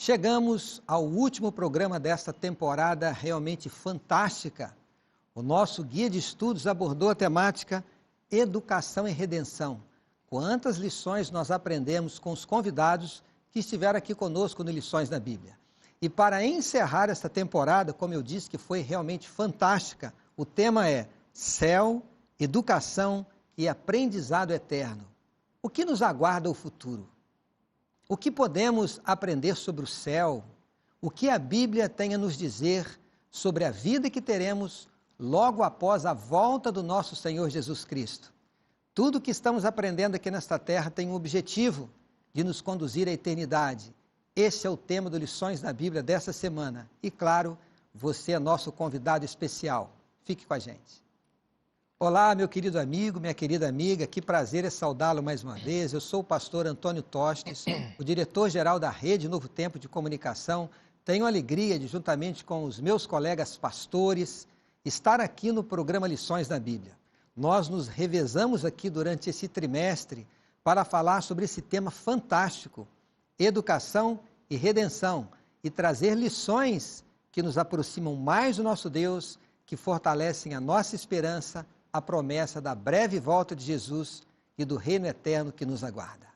Chegamos ao último programa desta temporada realmente fantástica. O nosso guia de estudos abordou a temática Educação e Redenção. Quantas lições nós aprendemos com os convidados que estiveram aqui conosco no Lições na Bíblia. E para encerrar esta temporada, como eu disse que foi realmente fantástica, o tema é Céu, Educação e Aprendizado Eterno. O que nos aguarda o futuro? O que podemos aprender sobre o céu? O que a Bíblia tem a nos dizer sobre a vida que teremos logo após a volta do nosso Senhor Jesus Cristo? Tudo que estamos aprendendo aqui nesta terra tem um objetivo de nos conduzir à eternidade. Esse é o tema do Lições na Bíblia dessa semana. E claro, você é nosso convidado especial. Fique com a gente. Olá, meu querido amigo, minha querida amiga, que prazer é saudá-lo mais uma vez. Eu sou o pastor Antônio Tostes, o diretor-geral da Rede Novo Tempo de Comunicação. Tenho a alegria de, juntamente com os meus colegas pastores, estar aqui no programa Lições na Bíblia. Nós nos revezamos aqui durante esse trimestre para falar sobre esse tema fantástico, educação e redenção, e trazer lições que nos aproximam mais do nosso Deus, que fortalecem a nossa esperança, a promessa da breve volta de Jesus e do reino eterno que nos aguarda.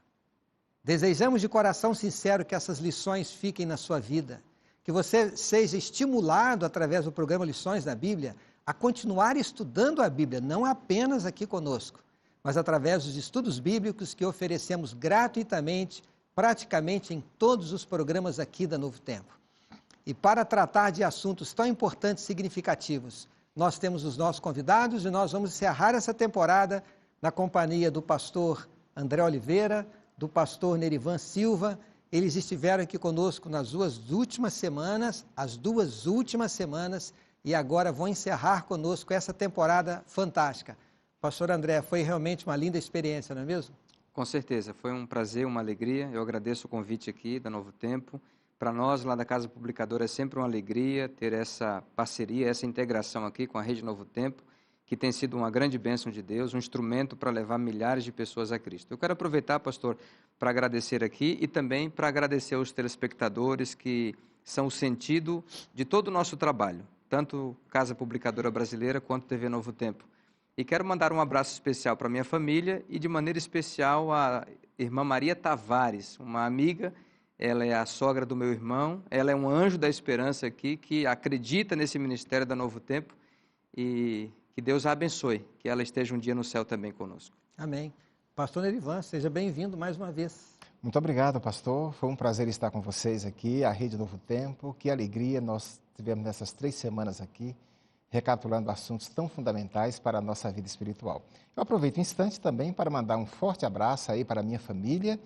Desejamos de coração sincero que essas lições fiquem na sua vida, que você seja estimulado através do programa Lições da Bíblia a continuar estudando a Bíblia, não apenas aqui conosco, mas através dos estudos bíblicos que oferecemos gratuitamente, praticamente em todos os programas aqui da Novo Tempo. E para tratar de assuntos tão importantes e significativos, nós temos os nossos convidados e nós vamos encerrar essa temporada na companhia do pastor André Oliveira, do pastor Nerivan Silva. Eles estiveram aqui conosco nas as duas últimas semanas, e agora vão encerrar conosco essa temporada fantástica. Pastor André, foi realmente uma linda experiência, não é mesmo? Com certeza, foi um prazer, uma alegria. Eu agradeço o convite aqui da Novo Tempo. Para nós, lá da Casa Publicadora, é sempre uma alegria ter essa parceria, essa integração aqui com a Rede Novo Tempo, que tem sido uma grande bênção de Deus, um instrumento para levar milhares de pessoas a Cristo. Eu quero aproveitar, pastor, para agradecer aqui e também para agradecer aos telespectadores que são o sentido de todo o nosso trabalho, tanto Casa Publicadora Brasileira quanto TV Novo Tempo. E quero mandar um abraço especial para a minha família e, de maneira especial, a irmã Maria Tavares, uma amiga. Ela é a sogra do meu irmão, ela é um anjo da esperança aqui, que acredita nesse ministério da Novo Tempo, e que Deus a abençoe, que ela esteja um dia no céu também conosco. Amém. Pastor Nerivan, seja bem-vindo mais uma vez. Muito obrigado, pastor. Foi um prazer estar com vocês aqui, a Rede Novo Tempo. Que alegria nós tivemos nessas 3 semanas aqui, recapitulando assuntos tão fundamentais para a nossa vida espiritual. Eu aproveito o instante também para mandar um forte abraço aí para a minha família,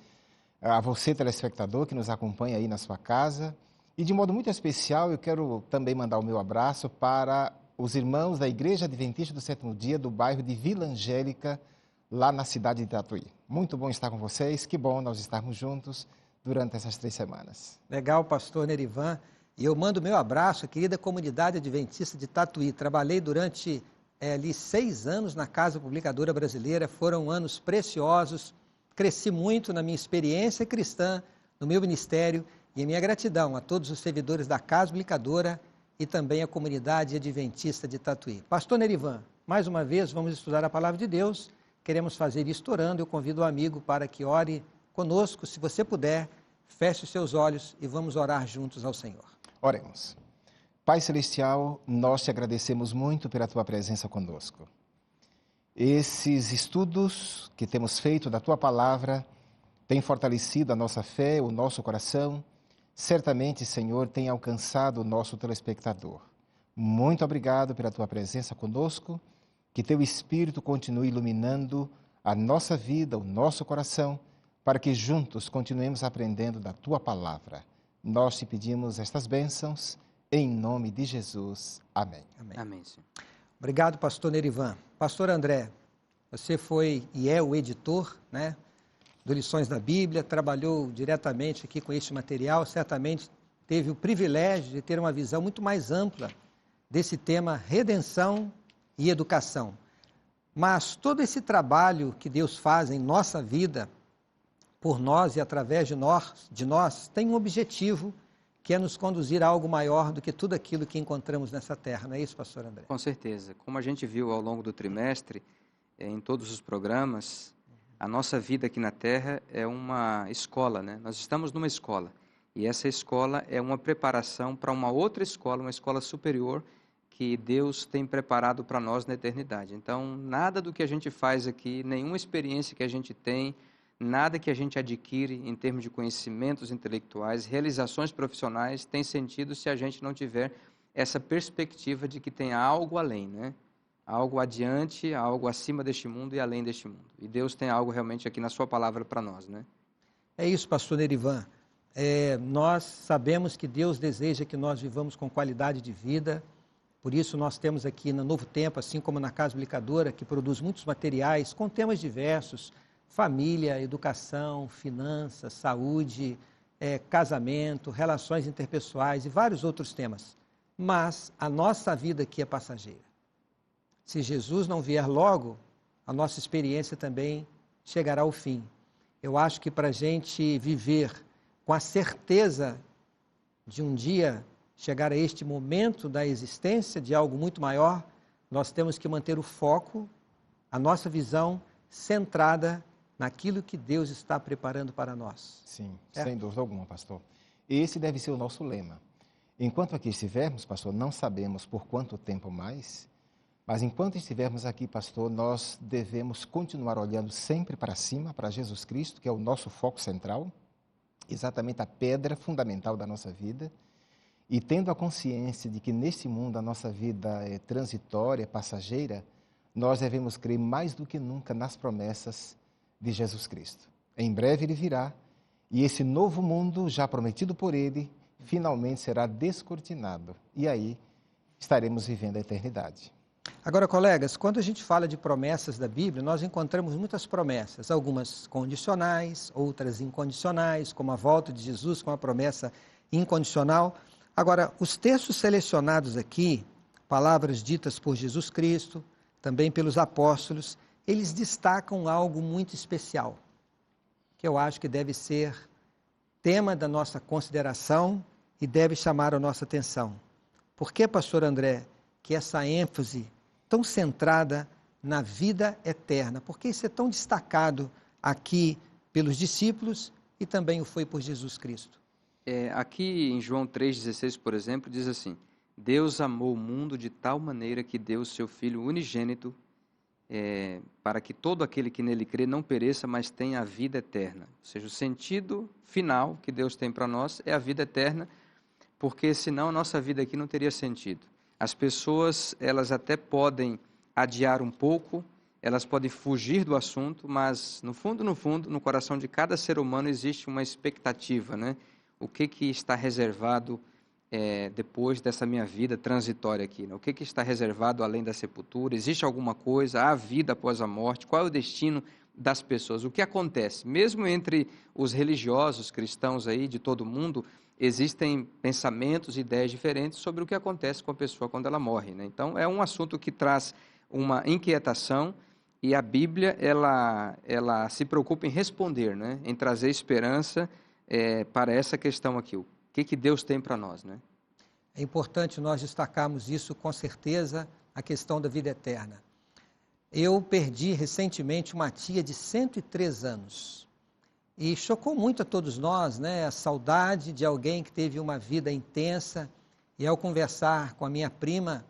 a você, telespectador, que nos acompanha aí na sua casa. E de modo muito especial, eu quero também mandar o meu abraço para os irmãos da Igreja Adventista do Sétimo Dia, do bairro de Vila Angélica, lá na cidade de Tatuí. Muito bom estar com vocês, que bom nós estarmos juntos durante essas 3 semanas. Legal, pastor Nerivan. E eu mando o meu abraço à querida comunidade adventista de Tatuí. Trabalhei durante ali 6 anos na Casa Publicadora Brasileira, foram anos preciosos. Cresci muito na minha experiência cristã, no meu ministério, e a minha gratidão a todos os servidores da Casa Publicadora e também a comunidade adventista de Tatuí. Pastor Nerivan, mais uma vez vamos estudar a Palavra de Deus, queremos fazer isto orando. Eu convido o amigo para que ore conosco, se você puder, feche os seus olhos e vamos orar juntos ao Senhor. Oremos. Pai Celestial, nós te agradecemos muito pela tua presença conosco. Esses estudos que temos feito da Tua Palavra têm fortalecido a nossa fé, o nosso coração. Certamente, Senhor, tem alcançado o nosso telespectador. Muito obrigado pela Tua presença conosco, que Teu Espírito continue iluminando a nossa vida, o nosso coração, para que juntos continuemos aprendendo da Tua Palavra. Nós te pedimos estas bênçãos, em nome de Jesus. Amém. Amém. Amém, Senhor. Obrigado, pastor Nerivan. Pastor André, você foi e é o editor, né, do Lições da Bíblia, trabalhou diretamente aqui com este material, certamente teve o privilégio de ter uma visão muito mais ampla desse tema redenção e educação. Mas todo esse trabalho que Deus faz em nossa vida, por nós e através de nós tem um objetivo que é nos conduzir a algo maior do que tudo aquilo que encontramos nessa terra. Não é isso, pastor André? Com certeza. Como a gente viu ao longo do trimestre, em todos os programas, a nossa vida aqui na Terra é uma escola, né? Nós estamos numa escola. E essa escola é uma preparação para uma outra escola, uma escola superior, que Deus tem preparado para nós na eternidade. Então, nada do que a gente faz aqui, nenhuma experiência que a gente tem, nada que a gente adquire em termos de conhecimentos intelectuais, realizações profissionais, tem sentido se a gente não tiver essa perspectiva de que tem algo além, né? Algo adiante, algo acima deste mundo e além deste mundo. E Deus tem algo realmente aqui na sua palavra para nós, né? É isso, pastor Nerivan. Nós sabemos que Deus deseja que nós vivamos com qualidade de vida. Por isso nós temos aqui no Novo Tempo, assim como na Casa Publicadora, que produz muitos materiais com temas diversos: família, educação, finanças, saúde, casamento, relações interpessoais e vários outros temas. Mas a nossa vida aqui é passageira. Se Jesus não vier logo, a nossa experiência também chegará ao fim. Eu acho que para a gente viver com a certeza de um dia chegar a este momento da existência de algo muito maior, nós temos que manter o foco, a nossa visão centrada naquilo que Deus está preparando para nós. Sim, sem dúvida alguma, pastor. Esse deve ser o nosso lema. Enquanto aqui estivermos, pastor, não sabemos por quanto tempo mais, mas enquanto estivermos aqui, pastor, nós devemos continuar olhando sempre para cima, para Jesus Cristo, que é o nosso foco central, exatamente a pedra fundamental da nossa vida, e tendo a consciência de que neste mundo a nossa vida é transitória, passageira, nós devemos crer mais do que nunca nas promessas de Jesus Cristo. Em breve Ele virá, e esse novo mundo, já prometido por Ele, finalmente será descortinado. E aí estaremos vivendo a eternidade. Agora, colegas, quando a gente fala de promessas da Bíblia, nós encontramos muitas promessas, algumas condicionais, outras incondicionais, como a volta de Jesus, com a promessa incondicional. Agora, os textos selecionados aqui, palavras ditas por Jesus Cristo, também pelos apóstolos, eles destacam algo muito especial, que eu acho que deve ser tema da nossa consideração e deve chamar a nossa atenção. Por que, pastor André, que essa ênfase tão centrada na vida eterna? Por que isso é tão destacado aqui pelos discípulos e também o foi por Jesus Cristo? Aqui em João 3,16, por exemplo, diz assim: Deus amou o mundo de tal maneira que deu o seu Filho unigênito, para que todo aquele que nele crê não pereça, mas tenha a vida eterna. Ou seja, o sentido final que Deus tem para nós é a vida eterna, porque senão a nossa vida aqui não teria sentido. As pessoas, elas até podem adiar um pouco, elas podem fugir do assunto, mas no fundo, no coração de cada ser humano existe uma expectativa, né? O que está reservado depois dessa minha vida transitória aqui, né? O que está reservado além da sepultura? Existe alguma coisa? Há vida após a morte? Qual é o destino das pessoas? O que acontece? Mesmo entre os religiosos cristãos aí de todo mundo, existem pensamentos e ideias diferentes sobre o que acontece com a pessoa quando ela morre, né? Então, é um assunto que traz uma inquietação e a Bíblia, ela se preocupa em responder, né? Em trazer esperança para essa questão aqui. O que Deus tem para nós, né? É importante nós destacarmos isso com certeza, a questão da vida eterna. Eu perdi recentemente uma tia de 103 anos. E chocou muito a todos nós, né? A saudade de alguém que teve uma vida intensa. E ao conversar com a minha prima,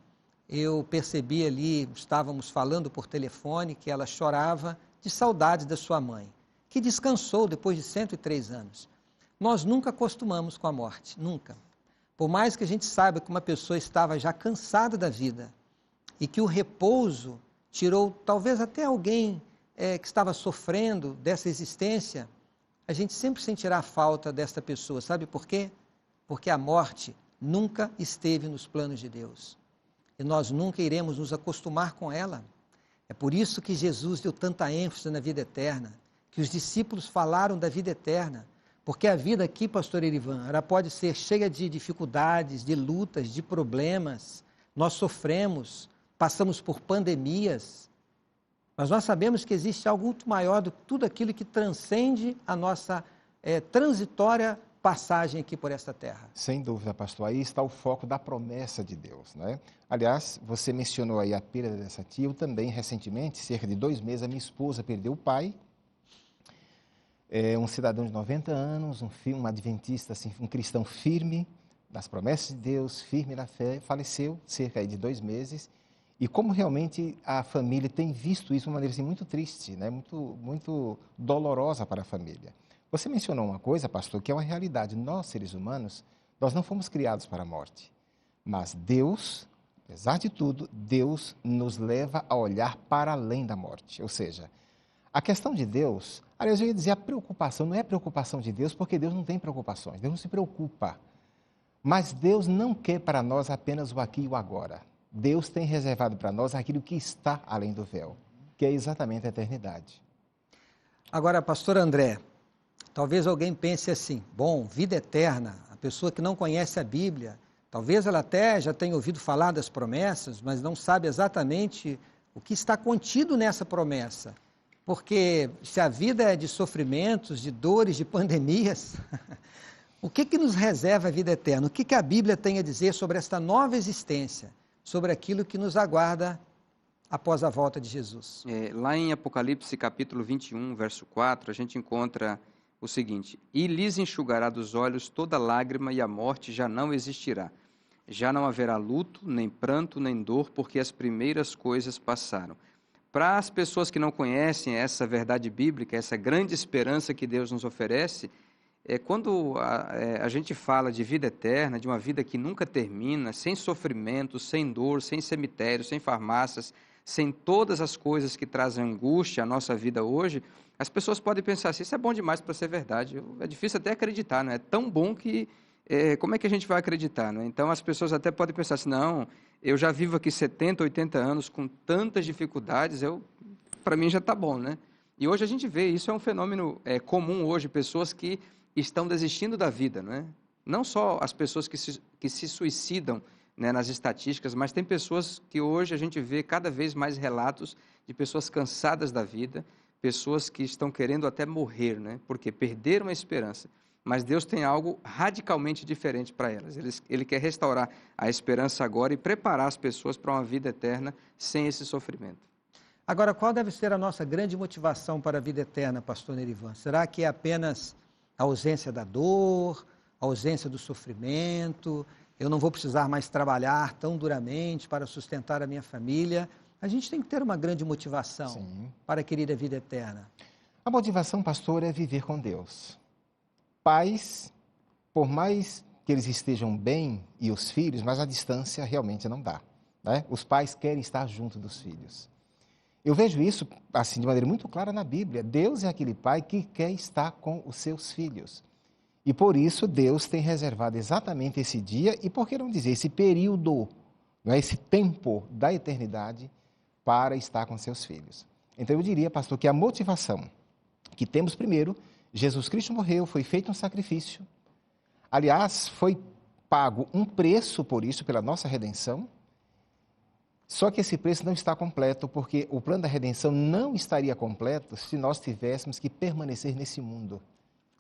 eu percebi ali, estávamos falando por telefone, que ela chorava de saudade da sua mãe, que descansou depois de 103 anos. Nós nunca acostumamos com a morte, nunca. Por mais que a gente saiba que uma pessoa estava já cansada da vida e que o repouso tirou talvez até alguém que estava sofrendo dessa existência, a gente sempre sentirá a falta desta pessoa. Sabe por quê? Porque a morte nunca esteve nos planos de Deus. E nós nunca iremos nos acostumar com ela. É por isso que Jesus deu tanta ênfase na vida eterna, que os discípulos falaram da vida eterna. Porque a vida aqui, pastor Erivan, ela pode ser cheia de dificuldades, de lutas, de problemas. Nós sofremos, passamos por pandemias, mas nós sabemos que existe algo muito maior do que tudo aquilo que transcende a nossa transitória passagem aqui por esta terra. Sem dúvida, pastor. Aí está o foco da promessa de Deus, né? Aliás, você mencionou aí a perda dessa tia. Eu também, recentemente, cerca de 2 meses, a minha esposa perdeu o pai. É um cidadão de 90 anos, um adventista, assim, um cristão firme nas promessas de Deus, firme na fé, faleceu cerca aí de 2 meses. E como realmente a família tem visto isso de uma maneira assim, muito triste, né? Muito dolorosa para a família. Você mencionou uma coisa, pastor, que é uma realidade. Nós, seres humanos, nós não fomos criados para a morte. Mas Deus, apesar de tudo, Deus nos leva a olhar para além da morte. Ou seja, a questão de Deus, aliás, eu ia dizer a preocupação, não é preocupação de Deus, porque Deus não tem preocupações, Deus não se preocupa. Mas Deus não quer para nós apenas o aqui e o agora. Deus tem reservado para nós aquilo que está além do véu, que é exatamente a eternidade. Agora, pastor André, talvez alguém pense assim, bom, vida eterna, a pessoa que não conhece a Bíblia, talvez ela até já tenha ouvido falar das promessas, mas não sabe exatamente o que está contido nessa promessa. Porque se a vida é de sofrimentos, de dores, de pandemias, o que nos reserva a vida eterna? O que a Bíblia tem a dizer sobre esta nova existência, sobre aquilo que nos aguarda após a volta de Jesus? Lá em Apocalipse capítulo 21, verso 4, a gente encontra o seguinte: e lhes enxugará dos olhos toda lágrima, e a morte já não existirá. Já não haverá luto, nem pranto, nem dor, porque as primeiras coisas passaram. Para as pessoas que não conhecem essa verdade bíblica, essa grande esperança que Deus nos oferece, quando a gente fala de vida eterna, de uma vida que nunca termina, sem sofrimento, sem dor, sem cemitério, sem farmácias, sem todas as coisas que trazem angústia à nossa vida hoje, as pessoas podem pensar assim, isso é bom demais para ser verdade. É difícil até acreditar, não é? É tão bom que como é que a gente vai acreditar? Não é? Então as pessoas até podem pensar assim, não, eu já vivo aqui 70, 80 anos com tantas dificuldades, para mim já está bom, né? E hoje a gente vê, isso é um fenômeno comum hoje, pessoas que estão desistindo da vida, não é? Não só as pessoas que se suicidam, né, nas estatísticas, mas tem pessoas que hoje a gente vê cada vez mais relatos de pessoas cansadas da vida, pessoas que estão querendo até morrer, né? Porque perderam a esperança. Mas Deus tem algo radicalmente diferente para elas. Ele quer restaurar a esperança agora e preparar as pessoas para uma vida eterna sem esse sofrimento. Agora, qual deve ser a nossa grande motivação para a vida eterna, pastor Nerivan? Será que é apenas a ausência da dor, a ausência do sofrimento? Eu não vou precisar mais trabalhar tão duramente para sustentar a minha família? A gente tem que ter uma grande motivação para querer a vida eterna. A motivação, pastor, é viver com Deus. Pais, por mais que eles estejam bem, e os filhos, mas a distância realmente não dá, né? Os pais querem estar junto dos filhos. Eu vejo isso assim de maneira muito clara na Bíblia. Deus é aquele pai que quer estar com os seus filhos. E por isso Deus tem reservado exatamente esse dia, e por que não dizer esse período, não é? Esse tempo da eternidade para estar com seus filhos. Então eu diria, pastor, que a motivação que temos primeiro, Jesus Cristo morreu, foi feito um sacrifício. Aliás, foi pago um preço por isso, pela nossa redenção. Só que esse preço não está completo, porque o plano da redenção não estaria completo se nós tivéssemos que permanecer nesse mundo.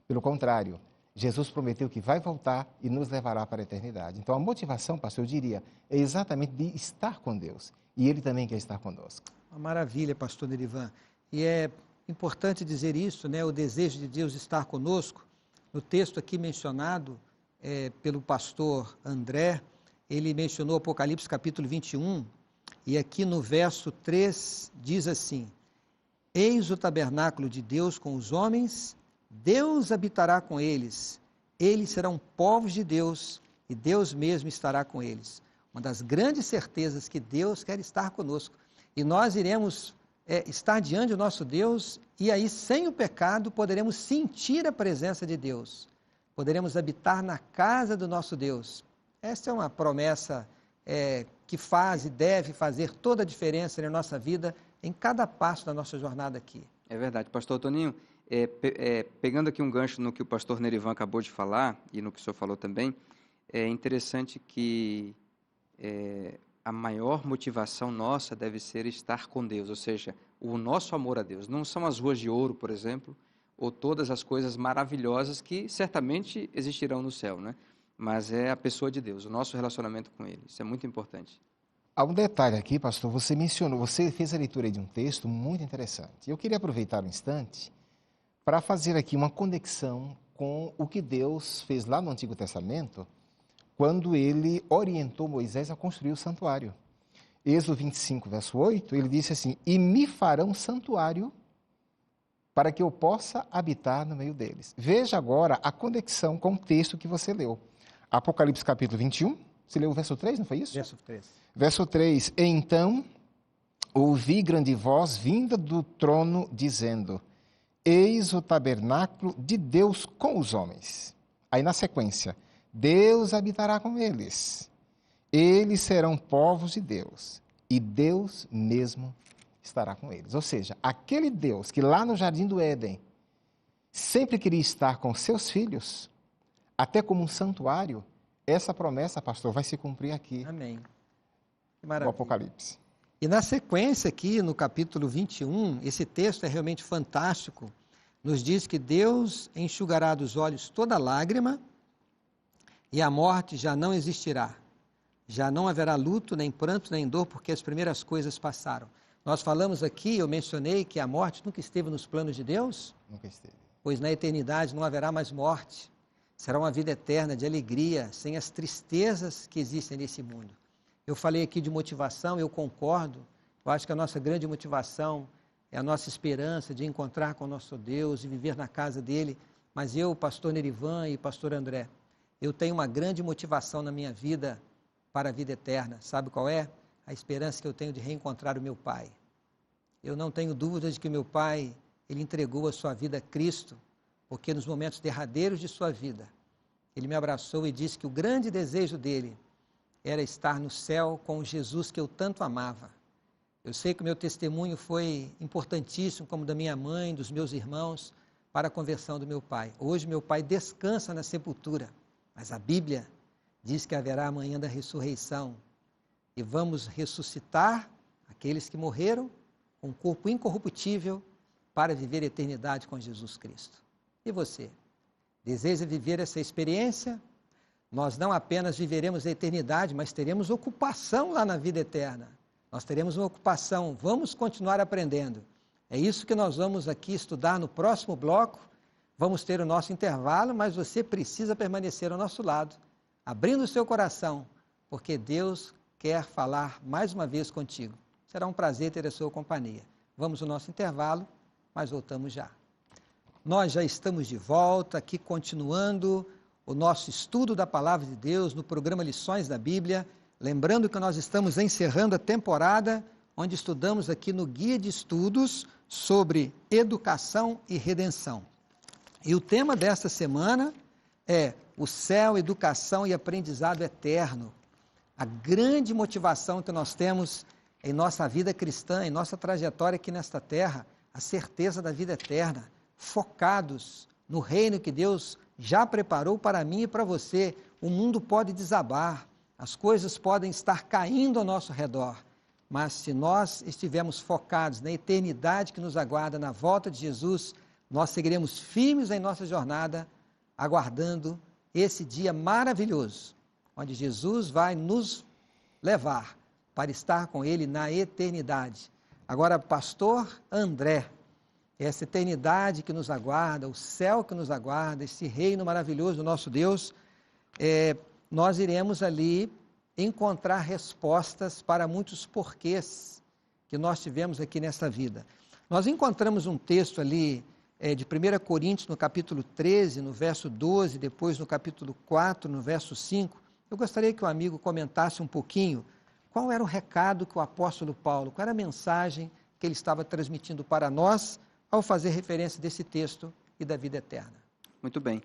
Pelo contrário, Jesus prometeu que vai voltar e nos levará para a eternidade. Então a motivação, pastor, eu diria, é exatamente de estar com Deus. E Ele também quer estar conosco. Uma maravilha, pastor Nerivan. E é importante dizer isso, né? O desejo de Deus estar conosco. No texto aqui mencionado pelo pastor André, ele mencionou Apocalipse capítulo 21, e aqui no verso 3 diz assim: eis o tabernáculo de Deus com os homens, Deus habitará com eles, eles serão povos de Deus, e Deus mesmo estará com eles. Uma das grandes certezas que Deus quer estar conosco, e nós iremos estar diante do nosso Deus, e aí sem o pecado poderemos sentir a presença de Deus, poderemos habitar na casa do nosso Deus. Essa é uma promessa que faz e deve fazer toda a diferença na nossa vida, em cada passo da nossa jornada aqui. É verdade. Pastor Toninho, pegando aqui um gancho no que o pastor Nerivan acabou de falar, e no que o senhor falou também, é interessante que a maior motivação nossa deve ser estar com Deus, ou seja, o nosso amor a Deus. Não são as ruas de ouro, por exemplo, ou todas as coisas maravilhosas que certamente existirão no céu, né? Mas é a pessoa de Deus, o nosso relacionamento com Ele. Isso é muito importante. Há um detalhe aqui, pastor, você fez a leitura de um texto muito interessante. Eu queria aproveitar um instante para fazer aqui uma conexão com o que Deus fez lá no Antigo Testamento, quando ele orientou Moisés a construir o santuário. Êxodo 25, verso 8, ele disse assim: e me farão santuário para que eu possa habitar no meio deles. Veja agora a conexão com o texto que você leu. Apocalipse capítulo 21, você leu o verso 3, não foi isso? Verso 3. Verso 3, então ouvi grande voz vinda do trono dizendo: eis o tabernáculo de Deus com os homens. Aí na sequência, Deus habitará com eles. Eles serão povos de Deus, e Deus mesmo estará com eles. Ou seja, aquele Deus que lá no Jardim do Éden sempre queria estar com seus filhos, até como um santuário, essa promessa, pastor, vai se cumprir aqui. Amém. Que No maravilha. Apocalipse. E na sequência aqui, no capítulo 21, esse texto é realmente fantástico. Nos diz que Deus enxugará dos olhos toda lágrima e a morte já não existirá. Já não haverá luto, nem pranto, nem dor, porque as primeiras coisas passaram. Nós falamos aqui, eu mencionei que a morte nunca esteve nos planos de Deus, Nunca esteve. pois na eternidade não haverá mais morte. Será uma vida eterna de alegria, sem as tristezas que existem nesse mundo. Eu falei aqui de motivação, eu concordo. Eu acho que a nossa grande motivação é a nossa esperança de encontrar com o nosso Deus e viver na casa dele. Mas eu, pastor Nerivan e pastor André, eu tenho uma grande motivação na minha vida para a vida eterna. Sabe qual é? A esperança que eu tenho de reencontrar o meu pai. Eu não tenho dúvida de que o meu pai, ele entregou a sua vida a Cristo, porque nos momentos derradeiros de sua vida, ele me abraçou e disse que o grande desejo dele era estar no céu com o Jesus que eu tanto amava. Eu sei que o meu testemunho foi importantíssimo, como da minha mãe, dos meus irmãos, para a conversão do meu pai. Hoje meu pai descansa na sepultura, mas a Bíblia diz que haverá amanhã da ressurreição e vamos ressuscitar aqueles que morreram com um corpo incorruptível para viver a eternidade com Jesus Cristo. E você? Deseja viver essa experiência? Nós não apenas viveremos a eternidade, mas teremos ocupação lá na vida eterna. Nós teremos uma ocupação, vamos continuar aprendendo. É isso que nós vamos aqui estudar no próximo bloco. Vamos ter o nosso intervalo, mas você precisa permanecer ao nosso lado, abrindo o seu coração, porque Deus quer falar mais uma vez contigo. Será um prazer ter a sua companhia. Vamos ao nosso intervalo, mas voltamos já. Nós já estamos de volta aqui, continuando o nosso estudo da Palavra de Deus no programa Lições da Bíblia. Lembrando que nós estamos encerrando a temporada, onde estudamos aqui no Guia de Estudos sobre Educação e Redenção. E o tema desta semana é o céu, educação e aprendizado eterno. A grande motivação que nós temos em nossa vida cristã, em nossa trajetória aqui nesta terra, a certeza da vida eterna, focados no reino que Deus já preparou para mim e para você. O mundo pode desabar, as coisas podem estar caindo ao nosso redor, mas se nós estivermos focados na eternidade que nos aguarda na volta de Jesus, nós seguiremos firmes em nossa jornada, aguardando esse dia maravilhoso, onde Jesus vai nos levar para estar com Ele na eternidade. Agora, pastor André, essa eternidade que nos aguarda, o céu que nos aguarda, esse reino maravilhoso do nosso Deus, nós iremos ali encontrar respostas para muitos porquês que nós tivemos aqui nessa vida. Nós encontramos um texto ali de 1 Coríntios, no capítulo 13, no verso 12, depois no capítulo 4, no verso 5. Eu gostaria que o amigo comentasse um pouquinho qual era o recado que o apóstolo Paulo, qual era a mensagem que ele estava transmitindo para nós ao fazer referência desse texto e da vida eterna. Muito bem.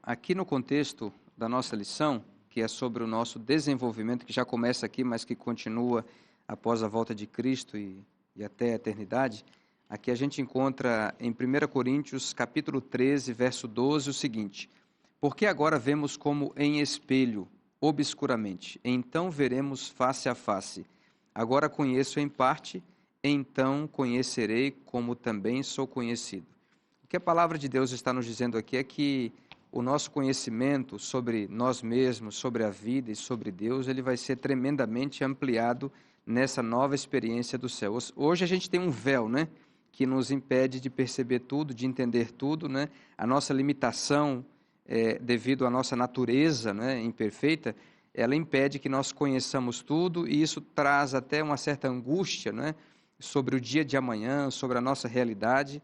Aqui no contexto da nossa lição, que é sobre o nosso desenvolvimento, que já começa aqui, mas que continua após a volta de Cristo e até a eternidade, aqui a gente encontra em 1 Coríntios, capítulo 13, verso 12, o seguinte: porque agora vemos como em espelho, obscuramente, então veremos face a face. Agora conheço em parte, então conhecerei como também sou conhecido. O que a palavra de Deus está nos dizendo aqui é que o nosso conhecimento sobre nós mesmos, sobre a vida e sobre Deus, ele vai ser tremendamente ampliado nessa nova experiência do céu. Hoje a gente tem um véu, né, que nos impede de perceber tudo, de entender tudo, né? A nossa limitação, devido à nossa natureza, né, imperfeita, ela impede que nós conheçamos tudo, e isso traz até uma certa angústia, né, sobre o dia de amanhã, sobre a nossa realidade,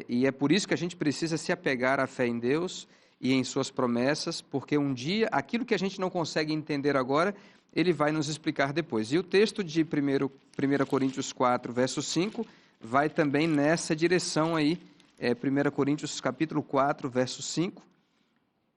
e é por isso que a gente precisa se apegar à fé em Deus e em suas promessas, porque um dia, aquilo que a gente não consegue entender agora, ele vai nos explicar depois. E o texto de 1 Coríntios 4, verso 5, vai também nessa direção aí, 1 Coríntios capítulo 4, verso 5,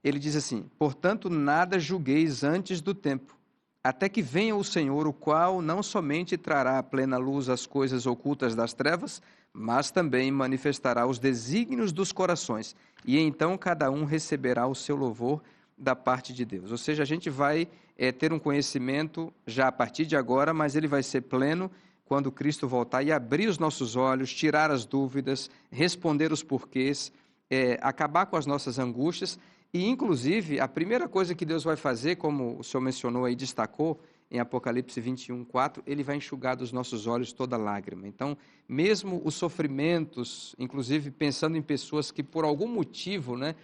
ele diz assim: portanto, nada julgueis antes do tempo, até que venha o Senhor, o qual não somente trará à plena luz as coisas ocultas das trevas, mas também manifestará os desígnios dos corações, e então cada um receberá o seu louvor da parte de Deus. Ou seja, a gente vai ter um conhecimento já a partir de agora, mas ele vai ser pleno quando Cristo voltar e abrir os nossos olhos, tirar as dúvidas, responder os porquês, acabar com as nossas angústias. E, inclusive, a primeira coisa que Deus vai fazer, como o senhor mencionou aí, destacou, em Apocalipse 21, 4, ele vai enxugar dos nossos olhos toda lágrima. Então, mesmo os sofrimentos, inclusive pensando em pessoas que por algum motivo, né,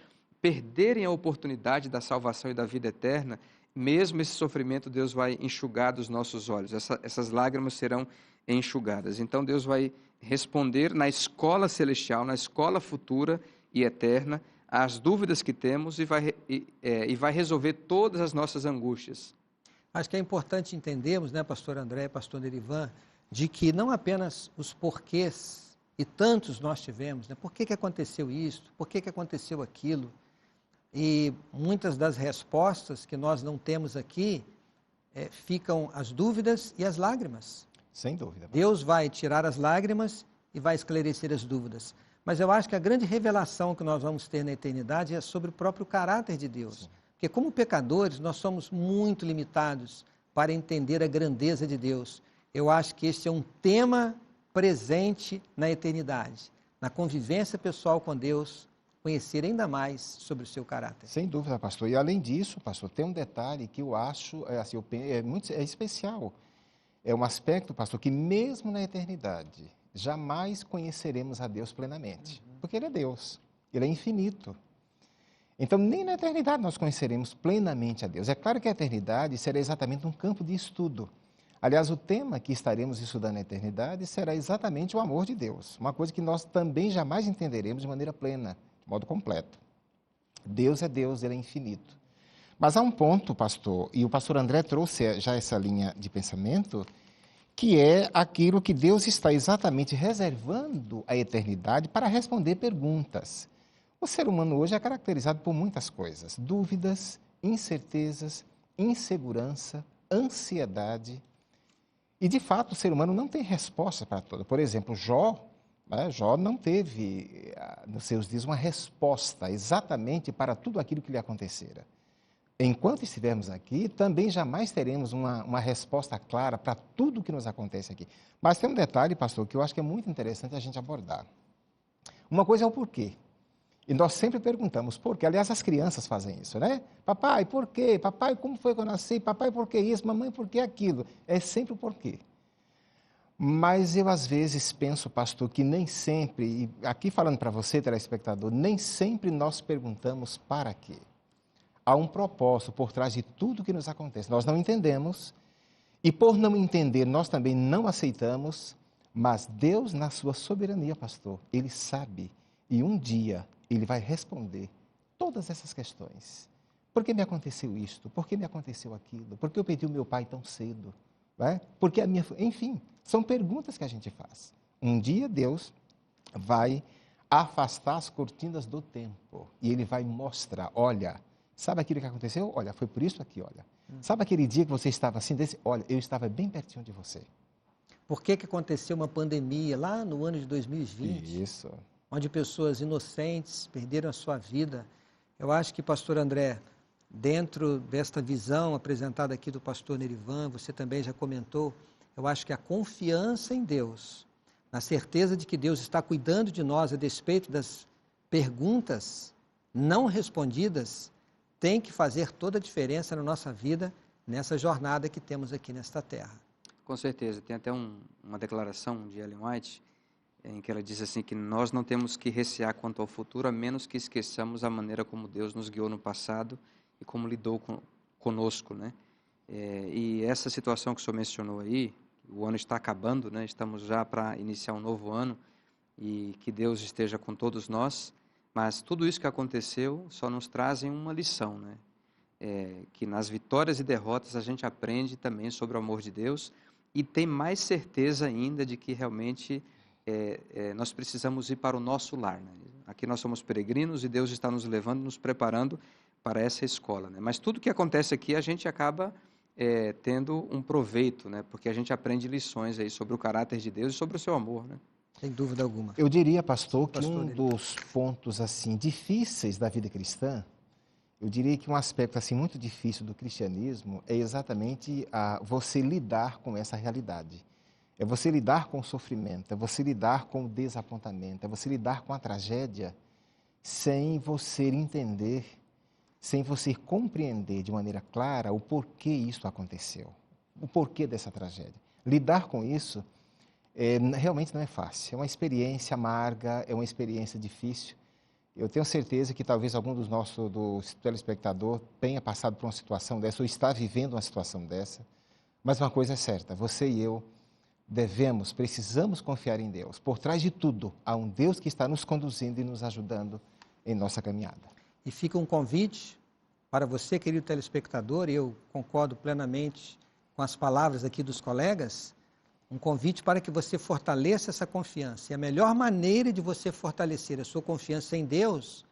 perderem a oportunidade da salvação e da vida eterna, mesmo esse sofrimento Deus vai enxugar dos nossos olhos. Essas lágrimas serão enxugadas. Então, Deus vai responder na escola celestial, na escola futura e eterna, as dúvidas que temos e vai resolver todas as nossas angústias. Acho que é importante entendermos, né, pastor André, pastor Nerivan, de que não apenas os porquês, e tantos nós tivemos, né, por que aconteceu isso, por que aconteceu aquilo, e muitas das respostas que nós não temos aqui, ficam as dúvidas e as lágrimas. Sem dúvida. Deus vai tirar as lágrimas e vai esclarecer as dúvidas. Mas eu acho que a grande revelação que nós vamos ter na eternidade é sobre o próprio caráter de Deus. Sim. Porque como pecadores, nós somos muito limitados para entender a grandeza de Deus. Eu acho que este é um tema presente na eternidade, na convivência pessoal com Deus, conhecer ainda mais sobre o seu caráter. Sem dúvida, pastor. E além disso, pastor, tem um detalhe que eu acho é especial. É um aspecto, pastor, que mesmo na eternidade, jamais conheceremos a Deus plenamente, porque Ele é Deus, Ele é infinito. Então, nem na eternidade nós conheceremos plenamente a Deus. É claro que a eternidade será exatamente um campo de estudo. Aliás, o tema que estaremos estudando na eternidade será exatamente o amor de Deus, uma coisa que nós também jamais entenderemos de maneira plena, de modo completo. Deus é Deus, Ele é infinito. Mas há um ponto, pastor, e o pastor André trouxe já essa linha de pensamento, que é aquilo que Deus está exatamente reservando à eternidade para responder perguntas. O ser humano hoje é caracterizado por muitas coisas: dúvidas, incertezas, insegurança, ansiedade. E, de fato, o ser humano não tem resposta para tudo. Por exemplo, Jó não teve, nos seus dias, uma resposta exatamente para tudo aquilo que lhe acontecera. Enquanto estivermos aqui, também jamais teremos uma resposta clara para tudo o que nos acontece aqui. Mas tem um detalhe, pastor, que eu acho que é muito interessante a gente abordar. Uma coisa é o porquê. E nós sempre perguntamos por quê. Aliás, as crianças fazem isso, né? Papai, por quê? Papai, como foi que eu nasci? Papai, por que isso? Mamãe, por que aquilo? É sempre o porquê. Mas eu, às vezes, penso, pastor, que nem sempre, e aqui falando para você, telespectador, nem sempre nós perguntamos para quê. Há um propósito por trás de tudo que nos acontece. Nós não entendemos, e por não entender, nós também não aceitamos, mas Deus, na sua soberania, pastor, Ele sabe, e um dia Ele vai responder todas essas questões. Por que me aconteceu isto? Por que me aconteceu aquilo? Por que eu perdi o meu pai tão cedo? Porque enfim, são perguntas que a gente faz. Um dia Deus vai afastar as cortinas do tempo e Ele vai mostrar, olha, sabe aquilo que aconteceu? Olha, foi por isso aqui, olha. Sabe aquele dia que você estava assim, olha, eu estava bem pertinho de você. Por que aconteceu uma pandemia lá no ano de 2020? Isso. Onde pessoas inocentes perderam a sua vida. Eu acho que, pastor André, dentro desta visão apresentada aqui do pastor Nerivan, você também já comentou, eu acho que a confiança em Deus, na certeza de que Deus está cuidando de nós a despeito das perguntas não respondidas têm que fazer toda a diferença na nossa vida, nessa jornada que temos aqui nesta terra. Com certeza. Tem até uma declaração de Ellen White, em que ela diz assim que nós não temos que recear quanto ao futuro, a menos que esqueçamos a maneira como Deus nos guiou no passado e como lidou conosco, né? E essa situação que o senhor mencionou aí, o ano está acabando, né? Estamos já para iniciar um novo ano, e que Deus esteja com todos nós, mas tudo isso que aconteceu só nos trazem uma lição, né? Que nas vitórias e derrotas a gente aprende também sobre o amor de Deus e tem mais certeza ainda de que realmente nós precisamos ir para o nosso lar, né? Aqui nós somos peregrinos e Deus está nos levando, nos preparando para essa escola, né? Mas tudo que acontece aqui a gente acaba tendo um proveito, né? Porque a gente aprende lições aí sobre o caráter de Deus e sobre o seu amor, né? Sem dúvida alguma. Eu diria, pastor, que Pastor, um dos pontos assim difíceis da vida cristã, eu diria que um aspecto assim muito difícil do cristianismo é exatamente você lidar com essa realidade. É você lidar com o sofrimento, é você lidar com o desapontamento, é você lidar com a tragédia sem você entender, sem você compreender de maneira clara o porquê isso aconteceu, o porquê dessa tragédia. Lidar com isso realmente não é fácil, é uma experiência amarga, é uma experiência difícil. Eu tenho certeza que talvez algum dos telespectador tenha passado por uma situação dessa ou está vivendo uma situação dessa, mas uma coisa é certa, você e eu precisamos confiar em Deus. Por trás de tudo, há um Deus que está nos conduzindo e nos ajudando em nossa caminhada. E fica um convite para você, querido telespectador, e eu concordo plenamente com as palavras aqui dos colegas, um convite para que você fortaleça essa confiança. E a melhor maneira de você fortalecer a sua confiança em Deus,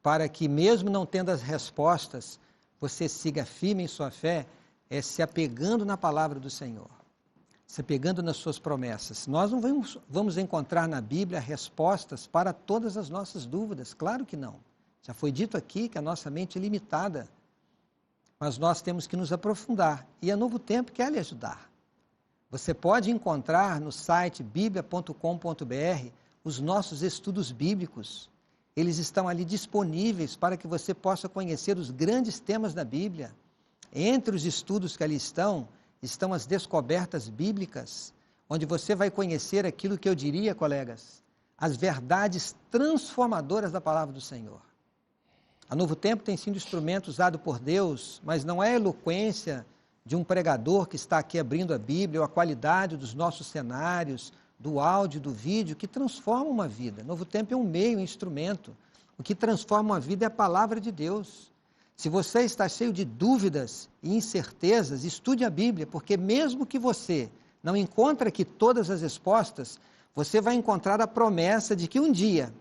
para que mesmo não tendo as respostas, você siga firme em sua fé, é se apegando na palavra do Senhor, se apegando nas suas promessas. Nós não vamos encontrar na Bíblia respostas para todas as nossas dúvidas, claro que não. Já foi dito aqui que a nossa mente é limitada, mas nós temos que nos aprofundar, e a Novo Tempo quer lhe ajudar. Você pode encontrar no site biblia.com.br os nossos estudos bíblicos. Eles estão ali disponíveis para que você possa conhecer os grandes temas da Bíblia. Entre os estudos que ali estão as descobertas bíblicas, onde você vai conhecer aquilo que eu diria, colegas, as verdades transformadoras da palavra do Senhor. A Novo Tempo tem sido instrumento usado por Deus, mas não é a eloquência de um pregador que está aqui abrindo a Bíblia, ou a qualidade dos nossos cenários, do áudio, do vídeo, que transforma uma vida. Novo Tempo é um meio, um instrumento. O que transforma uma vida é a palavra de Deus. Se você está cheio de dúvidas e incertezas, estude a Bíblia, porque mesmo que você não encontre aqui todas as respostas, você vai encontrar a promessa de que um dia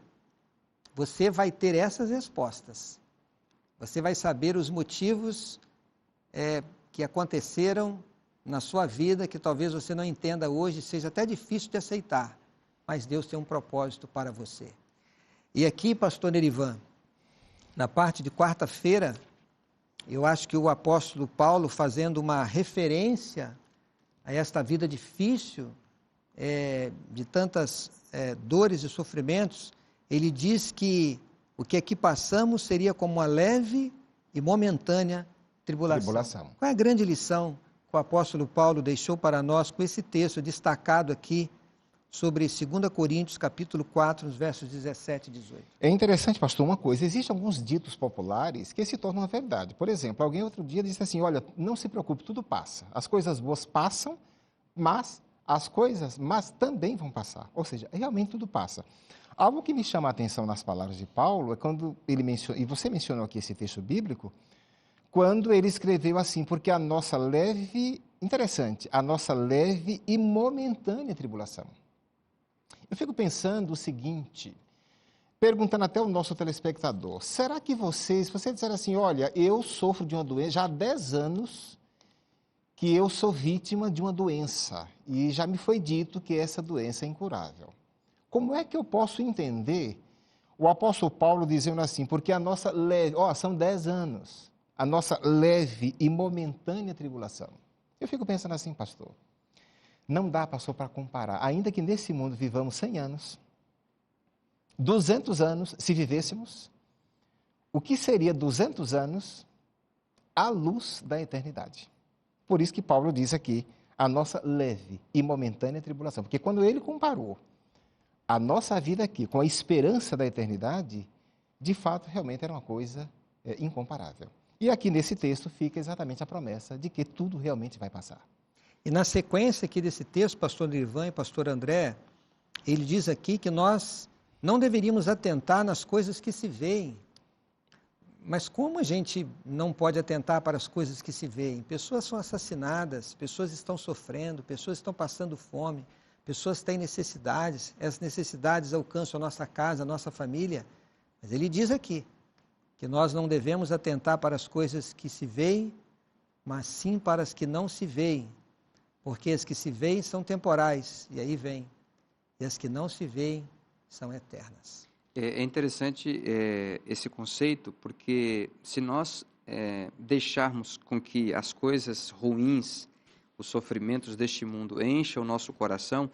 você vai ter essas respostas. Você vai saber os motivos que aconteceram na sua vida, que talvez você não entenda hoje, seja até difícil de aceitar, mas Deus tem um propósito para você. E aqui, pastor Nerivan, na parte de quarta-feira, eu acho que o apóstolo Paulo, fazendo uma referência a esta vida difícil, de tantas dores e sofrimentos, ele diz que o que aqui passamos seria como uma leve e momentânea tribulação. Qual é a grande lição que o apóstolo Paulo deixou para nós com esse texto destacado aqui sobre 2 Coríntios, capítulo 4, nos versos 17 e 18? É interessante, pastor, uma coisa, existem alguns ditos populares que se tornam uma verdade. Por exemplo, alguém outro dia disse assim, olha, não se preocupe, tudo passa. As coisas boas passam, mas as coisas más também vão passar. Ou seja, realmente tudo passa. Algo que me chama a atenção nas palavras de Paulo é quando ele menciona, e você mencionou aqui esse texto bíblico, quando ele escreveu assim, porque a nossa leve e momentânea tribulação. Eu fico pensando o seguinte, perguntando até o nosso telespectador, será que se você disser assim, olha, eu sofro de uma doença, já há 10 anos que eu sou vítima de uma doença, e já me foi dito que essa doença é incurável. Como é que eu posso entender o apóstolo Paulo dizendo assim, porque a nossa leve, são 10 anos, a nossa leve e momentânea tribulação. Eu fico pensando assim, pastor, não dá, pastor, para comparar, ainda que nesse mundo vivamos 100 anos, 200 anos, se vivêssemos, o que seria 200 anos à luz da eternidade? Por isso que Paulo diz aqui, a nossa leve e momentânea tribulação. Porque quando ele comparou a nossa vida aqui com a esperança da eternidade, de fato, realmente era uma coisa incomparável. E aqui nesse texto fica exatamente a promessa de que tudo realmente vai passar. E na sequência aqui desse texto, pastor Nirivan e pastor André, ele diz aqui que nós não deveríamos atentar nas coisas que se veem. Mas como a gente não pode atentar para as coisas que se veem? Pessoas são assassinadas, pessoas estão sofrendo, pessoas estão passando fome, pessoas têm necessidades, essas necessidades alcançam a nossa casa, a nossa família. Mas ele diz aqui que nós não devemos atentar para as coisas que se veem, mas sim para as que não se veem. Porque as que se veem são temporais, e aí vem. E as que não se veem são eternas. É interessante esse conceito, porque se nós deixarmos com que as coisas ruins, os sofrimentos deste mundo encham o nosso coração,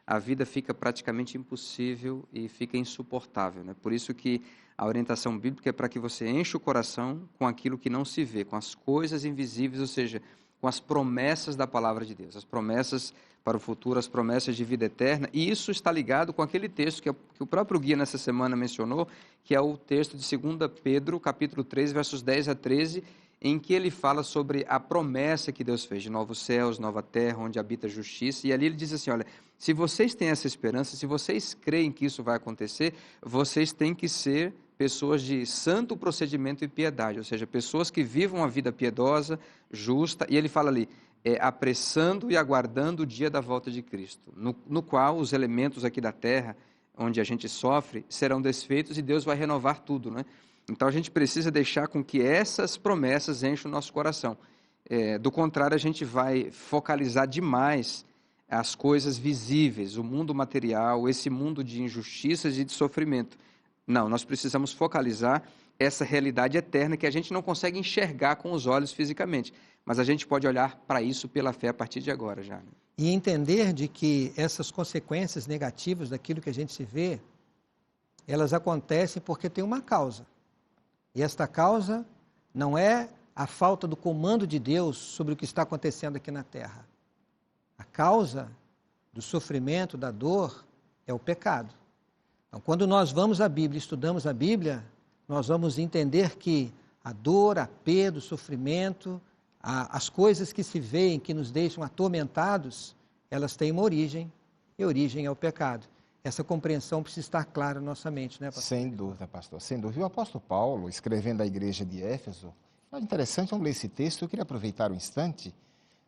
a vida fica praticamente impossível e fica insuportável, né? Por isso que a orientação bíblica é para que você encha o coração com aquilo que não se vê, com as coisas invisíveis, ou seja, com as promessas da palavra de Deus, as promessas para o futuro, as promessas de vida eterna, e isso está ligado com aquele texto que o próprio guia nessa semana mencionou, que é o texto de 2 Pedro, capítulo 3, versos 10 a 13, em que ele fala sobre a promessa que Deus fez de novos céus, nova terra, onde habita a justiça, e ali ele diz assim, olha, se vocês têm essa esperança, se vocês creem que isso vai acontecer, vocês têm que ser pessoas de santo procedimento e piedade, ou seja, pessoas que vivam a vida piedosa, justa, e ele fala ali, apressando e aguardando o dia da volta de Cristo, no qual os elementos aqui da terra, onde a gente sofre, serão desfeitos e Deus vai renovar tudo, né? Então a gente precisa deixar com que essas promessas enchem o nosso coração. Do contrário, a gente vai focalizar demais as coisas visíveis, o mundo material, esse mundo de injustiças e de sofrimento. Não, nós precisamos focalizar essa realidade eterna que a gente não consegue enxergar com os olhos fisicamente, mas a gente pode olhar para isso pela fé a partir de agora já. E entender de que essas consequências negativas daquilo que a gente se vê, elas acontecem porque tem uma causa. E esta causa não é a falta do comando de Deus sobre o que está acontecendo aqui na terra. A causa do sofrimento, da dor, é o pecado. Então, quando nós vamos à Bíblia, estudamos a Bíblia, nós vamos entender que a dor, a perda, o sofrimento, as coisas que se veem, que nos deixam atormentados, elas têm uma origem, e a origem é o pecado. Essa compreensão precisa estar clara na nossa mente, né, pastor? Sem dúvida, pastor, sem dúvida. O apóstolo Paulo, escrevendo à igreja de Éfeso, é interessante, vamos ler esse texto. Eu queria aproveitar um instante,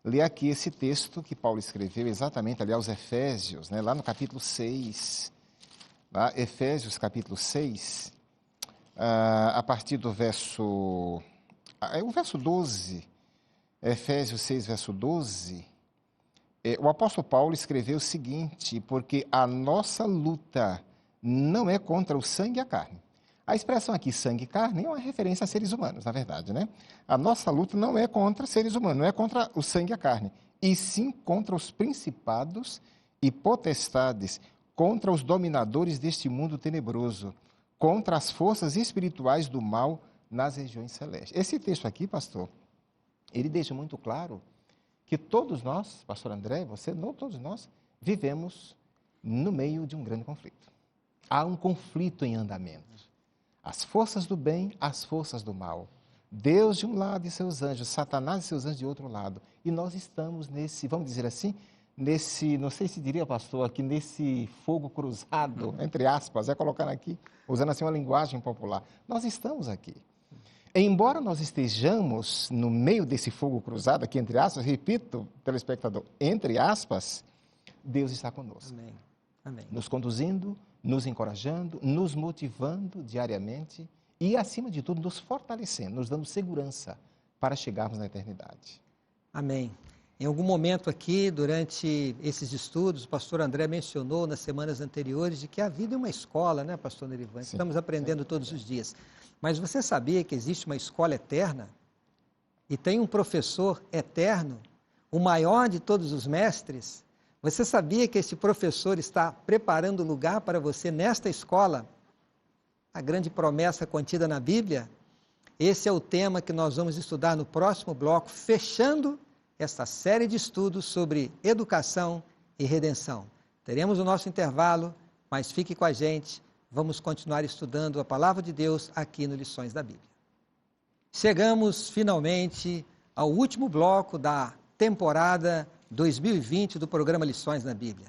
ler aqui esse texto que Paulo escreveu exatamente ali aos Efésios, né, lá no capítulo 6, lá, Efésios capítulo 6, a partir do verso, o verso 12, Efésios 6, verso 12, o apóstolo Paulo escreveu o seguinte, porque a nossa luta não é contra o sangue e a carne. A expressão aqui, sangue e carne, é uma referência a seres humanos, na verdade, né? A nossa luta não é contra seres humanos, não é contra o sangue e a carne, e sim contra os principados e potestades, contra os dominadores deste mundo tenebroso, contra as forças espirituais do mal nas regiões celestes. Esse texto aqui, pastor, ele deixa muito claro que todos nós, pastor André, você, não todos nós, vivemos no meio de um grande conflito. Há um conflito em andamento. As forças do bem, as forças do mal. Deus de um lado e seus anjos, Satanás e seus anjos de outro lado. E nós estamos nesse, vamos dizer assim, nesse, não sei se diria, pastor, aqui nesse fogo cruzado, entre aspas, colocando aqui, usando assim uma linguagem popular. Nós estamos aqui. Embora nós estejamos no meio desse fogo cruzado, aqui entre aspas, repito, telespectador, entre aspas, Deus está conosco. Amém. Amém. Nos conduzindo, nos encorajando, nos motivando diariamente e, acima de tudo, nos fortalecendo, nos dando segurança para chegarmos na eternidade. Amém. Em algum momento aqui, durante esses estudos, o pastor André mencionou nas semanas anteriores de que a vida é uma escola, né, pastor Nerivan? Estamos aprendendo todos os dias. Mas você sabia que existe uma escola eterna? E tem um professor eterno, o maior de todos os mestres? Você sabia que esse professor está preparando lugar para você nesta escola, a grande promessa contida na Bíblia. Esse é o tema que nós vamos estudar no próximo bloco, fechando esta série de estudos sobre educação e redenção. Teremos o nosso intervalo, mas fique com a gente. Vamos continuar estudando a Palavra de Deus aqui no Lições da Bíblia. Chegamos finalmente ao último bloco da temporada 2020 do programa Lições na Bíblia.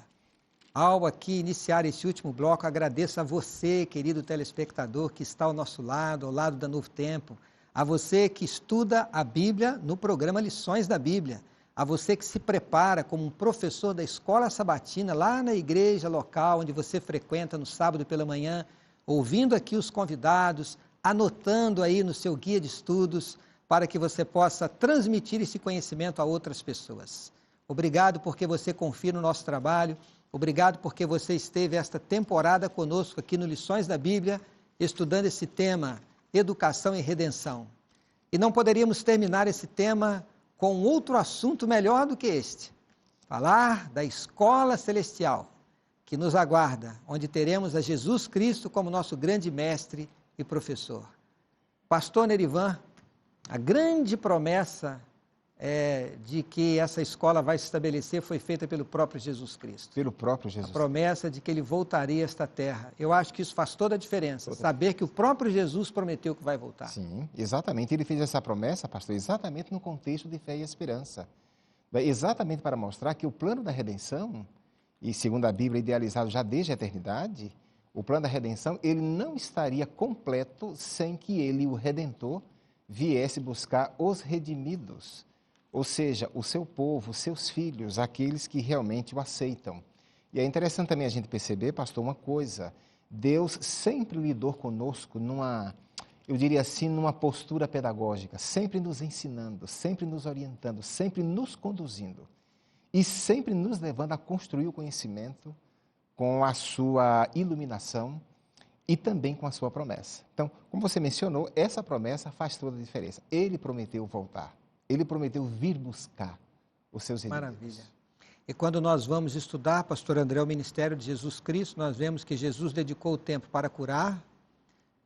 Ao aqui iniciar esse último bloco, agradeço a você, querido telespectador, que está ao nosso lado, ao lado da Novo Tempo, a você que estuda a Bíblia no programa Lições da Bíblia, a você que se prepara como um professor da escola sabatina lá na igreja local onde você frequenta no sábado pela manhã, ouvindo aqui os convidados, anotando aí no seu guia de estudos, para que você possa transmitir esse conhecimento a outras pessoas. Obrigado porque você confia no nosso trabalho, obrigado porque você esteve esta temporada conosco aqui no Lições da Bíblia, estudando esse tema, educação e redenção. E não poderíamos terminar esse tema com outro assunto melhor do que este, falar da escola celestial, que nos aguarda, onde teremos a Jesus Cristo como nosso grande mestre e professor. Pastor Nerivan, a grande promessa de que essa escola vai se estabelecer foi feita pelo próprio Jesus Cristo. Pelo próprio Jesus. A promessa de que ele voltaria a esta terra. Eu acho que isso faz toda a diferença, saber que o próprio Jesus prometeu que vai voltar. Sim, exatamente. Ele fez essa promessa, pastor, exatamente no contexto de fé e esperança. Exatamente para mostrar que o plano da redenção, e segundo a Bíblia, idealizado já desde a eternidade, o plano da redenção, ele não estaria completo sem que ele, o Redentor, viesse buscar os redimidos. Ou seja, o seu povo, os seus filhos, aqueles que realmente o aceitam. E é interessante também a gente perceber, pastor, uma coisa. Deus sempre lidou conosco eu diria assim, numa postura pedagógica, sempre nos ensinando, sempre nos orientando, sempre nos conduzindo. E sempre nos levando a construir o conhecimento com a sua iluminação e também com a sua promessa. Então, como você mencionou, essa promessa faz toda a diferença. Ele prometeu voltar. Ele prometeu vir buscar os seus inimigos. Maravilha. E quando nós vamos estudar, pastor André, o ministério de Jesus Cristo, nós vemos que Jesus dedicou o tempo para curar,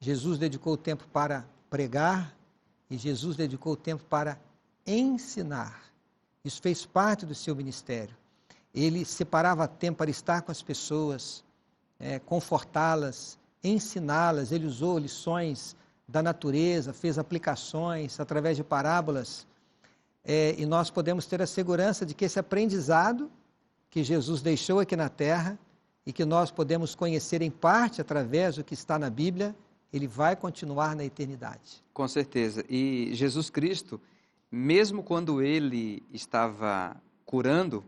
Jesus dedicou o tempo para pregar e Jesus dedicou o tempo para ensinar. Isso fez parte do seu ministério. Ele separava tempo para estar com as pessoas, confortá-las, ensiná-las. Ele usou lições da natureza, fez aplicações através de parábolas. E nós podemos ter a segurança de que esse aprendizado que Jesus deixou aqui na terra e que nós podemos conhecer em parte através do que está na Bíblia, ele vai continuar na eternidade. Com certeza. E Jesus Cristo, mesmo quando ele estava curando,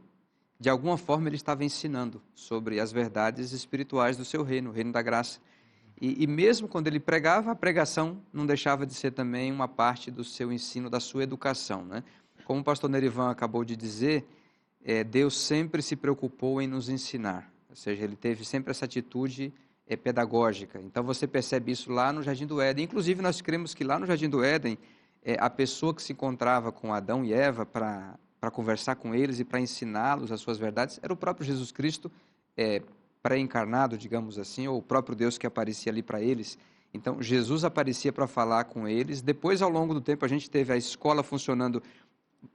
de alguma forma ele estava ensinando sobre as verdades espirituais do seu reino, o reino da graça. E mesmo quando ele pregava, a pregação não deixava de ser também uma parte do seu ensino, da sua educação, né? Como o pastor Nerivan acabou de dizer, Deus sempre se preocupou em nos ensinar, ou seja, ele teve sempre essa atitude pedagógica. Então você percebe isso lá no Jardim do Éden. Inclusive nós cremos que lá no Jardim do Éden, a pessoa que se encontrava com Adão e Eva para conversar com eles e para ensiná-los as suas verdades, era o próprio Jesus Cristo, pré-encarnado, digamos assim, ou o próprio Deus que aparecia ali para eles. Então Jesus aparecia para falar com eles. Depois, ao longo do tempo, a gente teve a escola funcionando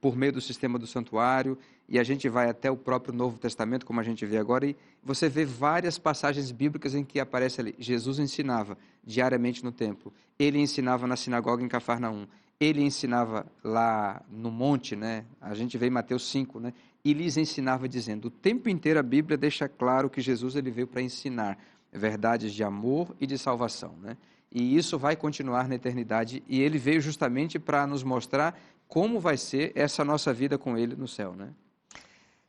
por meio do sistema do santuário, e a gente vai até o próprio Novo Testamento, como a gente vê agora, e você vê várias passagens bíblicas em que aparece ali, Jesus ensinava diariamente no templo, ele ensinava na sinagoga em Cafarnaum, ele ensinava lá no monte, né? A gente vê em Mateus 5, né? E lhes ensinava dizendo, o tempo inteiro a Bíblia deixa claro que Jesus ele veio para ensinar verdades de amor e de salvação, né? E isso vai continuar na eternidade, e ele veio justamente para nos mostrar como vai ser essa nossa vida com ele no céu, né?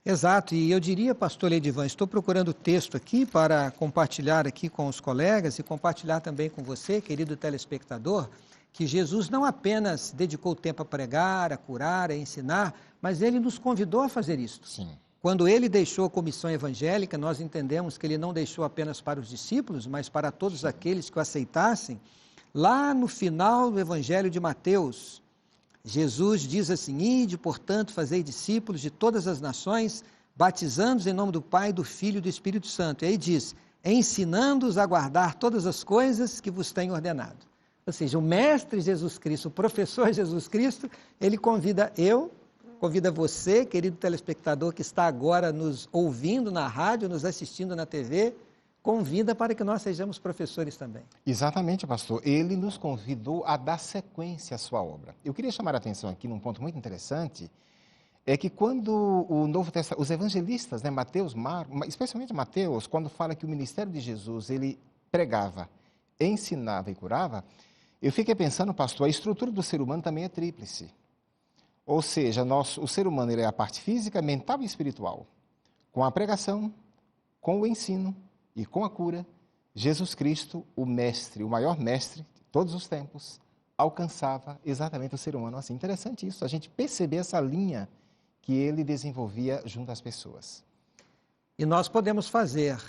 Exato, e eu diria, pastor Ledivan, estou procurando o texto aqui para compartilhar aqui com os colegas e compartilhar também com você, querido telespectador, que Jesus não apenas dedicou tempo a pregar, a curar, a ensinar, mas ele nos convidou a fazer isto. Sim. Quando ele deixou a comissão evangélica, nós entendemos que ele não deixou apenas para os discípulos, mas para todos aqueles que o aceitassem. Lá no final do Evangelho de Mateus, Jesus diz assim, ide, portanto, fazei discípulos de todas as nações, batizando-os em nome do Pai, do Filho e do Espírito Santo. E aí diz, ensinando-os a guardar todas as coisas que vos tenho ordenado. Ou seja, o Mestre Jesus Cristo, o professor Jesus Cristo, ele convida você, querido telespectador que está agora nos ouvindo na rádio, nos assistindo na TV, convida para que nós sejamos professores também. Exatamente, pastor. Ele nos convidou a dar sequência à sua obra. Eu queria chamar a atenção aqui num ponto muito interessante, é que quando o Novo Testamento, os evangelistas, né, Mateus, Marcos, especialmente Mateus, quando fala que o ministério de Jesus, ele pregava, ensinava e curava, eu fiquei pensando, pastor, a estrutura do ser humano também é tríplice. Ou seja, o ser humano ele é a parte física, mental e espiritual. Com a pregação, com o ensino e com a cura, Jesus Cristo, o mestre, o maior mestre de todos os tempos, alcançava exatamente o ser humano assim. Interessante isso, a gente perceber essa linha que ele desenvolvia junto às pessoas. E nós podemos fazer